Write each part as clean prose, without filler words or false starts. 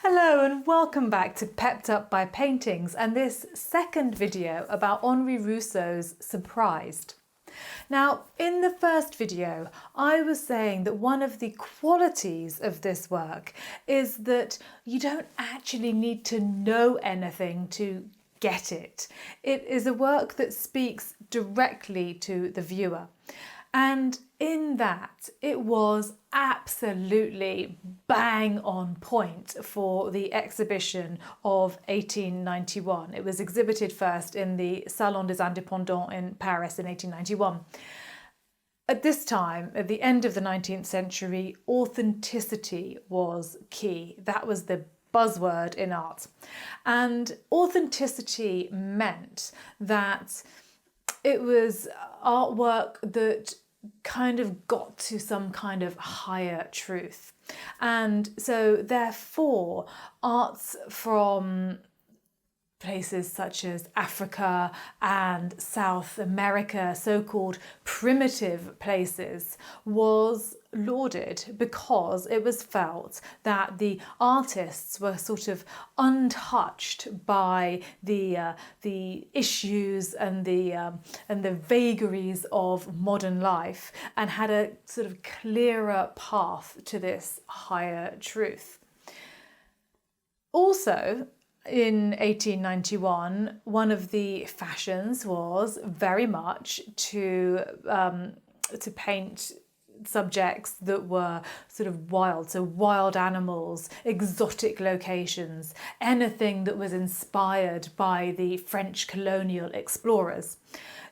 Hello and welcome back to Pepped Up by Paintings and this second video about Henri Rousseau's Surprised. Now, in the first video, I was saying that one of the qualities of this work is that you don't actually need to know anything to get it. It is a work that speaks directly to the viewer. And in that, it was absolutely bang on point for the exhibition of 1891. It was exhibited first in the Salon des Indépendants in Paris in 1891. At this time, at the end of the 19th century, authenticity was key. That was the buzzword in art. And authenticity meant that it was artwork that kind of got to some kind of higher truth. And so therefore, arts from places such as Africa and South America, so-called primitive places, was lauded because it was felt that the artists were sort of untouched by the issues and the vagaries of modern life, and had a sort of clearer path to this higher truth. Also, in 1891, one of the fashions was very much to paint subjects that were sort of wild, so wild animals, exotic locations, anything that was inspired by the French colonial explorers.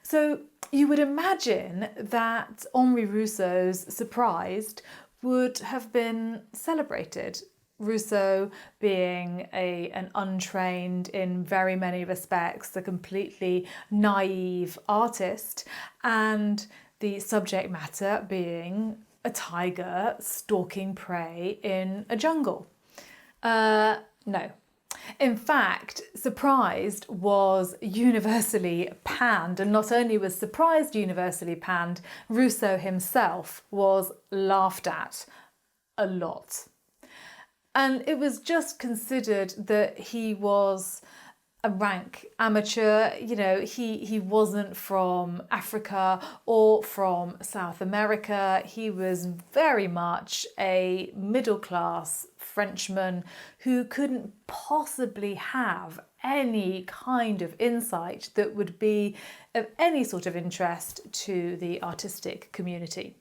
So you would imagine that Henri Rousseau's Surprised would have been celebrated. Rousseau being an untrained, in very many respects, a completely naive artist, and the subject matter being a tiger stalking prey in a jungle. No. In fact, Surprised was universally panned, and not only was Surprised universally panned, Rousseau himself was laughed at a lot. And it was just considered that he was a rank amateur. You know, he wasn't from Africa or from South America. He was very much a middle-class Frenchman who couldn't possibly have any kind of insight that would be of any sort of interest to the artistic community.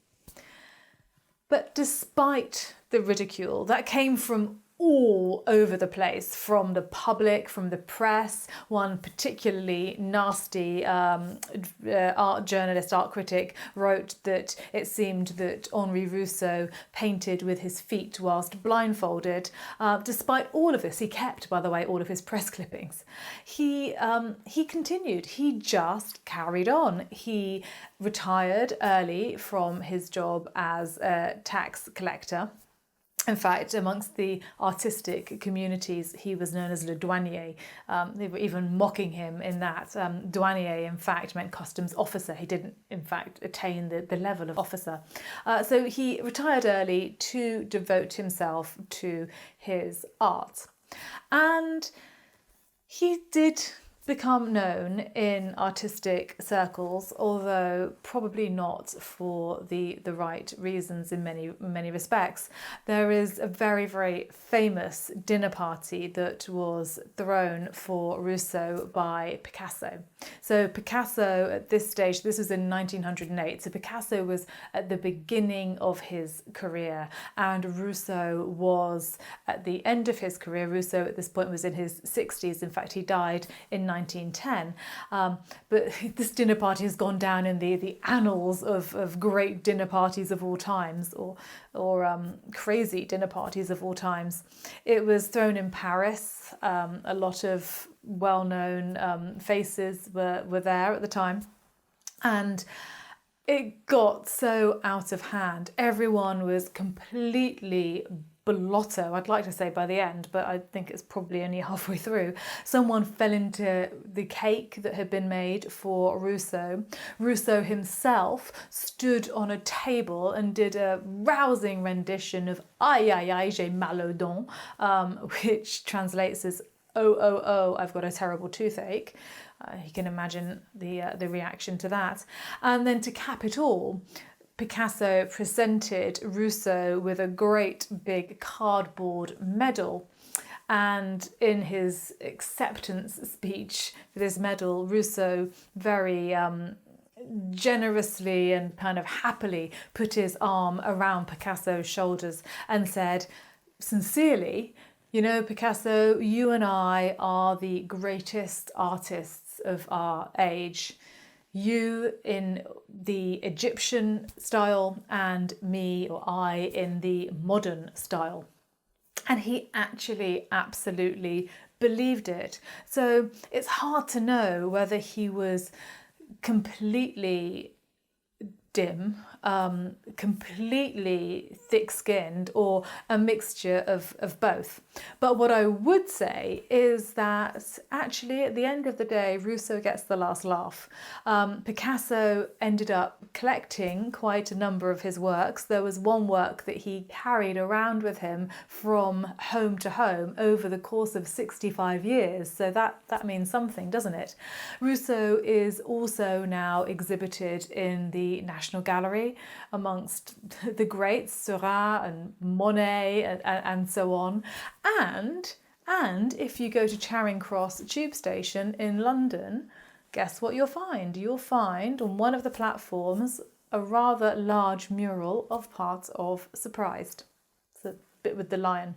But despite the ridicule that came from all over the place, from the public, from the press, one particularly nasty art journalist, art critic, wrote that it seemed that Henri Rousseau painted with his feet whilst blindfolded. Despite all of this, he kept, by the way, all of his press clippings. He continued. He just carried on. He retired early from his job as a tax collector. In fact, amongst the artistic communities, he was known as le douanier. They were even mocking him in that. Douanier, in fact, meant customs officer. He didn't, in fact, attain the level of officer. So he retired early to devote himself to his art. And he did become known in artistic circles, although probably not for the right reasons in many respects. There is a very, very famous dinner party that was thrown for Rousseau by Picasso. So Picasso at this stage, this was in 1908, so Picasso was at the beginning of his career, and Rousseau was at the end of his career. Rousseau at this point was in his 60s. In fact, he died in 1910. But this dinner party has gone down in the annals of great dinner parties of all times, or crazy dinner parties of all times. It was thrown in Paris. A lot of well-known faces were there at the time. And it got so out of hand. Everyone was completely blotto, I'd like to say by the end, but I think it's probably only halfway through. Someone fell into the cake that had been made for Rousseau. Rousseau himself stood on a table and did a rousing rendition of Aïe aïe aïe, j'ai mal aux dents, which translates as oh, oh, oh, I've got a terrible toothache. You can imagine the reaction to that. And then to cap it all, Picasso presented Rousseau with a great big cardboard medal. And in his acceptance speech for this medal, Rousseau very generously and kind of happily put his arm around Picasso's shoulders and said, sincerely, you know, Picasso, you and I are the greatest artists of our age. You in the Egyptian style and me or I in the modern style. And he actually absolutely believed it. So it's hard to know whether he was completely dim, completely thick-skinned, or a mixture of both. But what I would say is that actually at the end of the day, Rousseau gets the last laugh. Picasso ended up collecting quite a number of his works. There was one work that he carried around with him from home to home over the course of 65 years. So that means something, doesn't it? Rousseau is also now exhibited in the National Gallery amongst the greats, Seurat and Monet and so on. And if you go to Charing Cross Tube Station in London, guess what you'll find? You'll find on one of the platforms a rather large mural of parts of Surprised. It's a bit with the lion?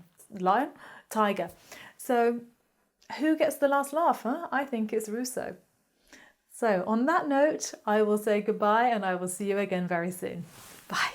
Tiger. So who gets the last laugh, huh? I think it's Rousseau. So on that note, I will say goodbye and I will see you again very soon. Bye.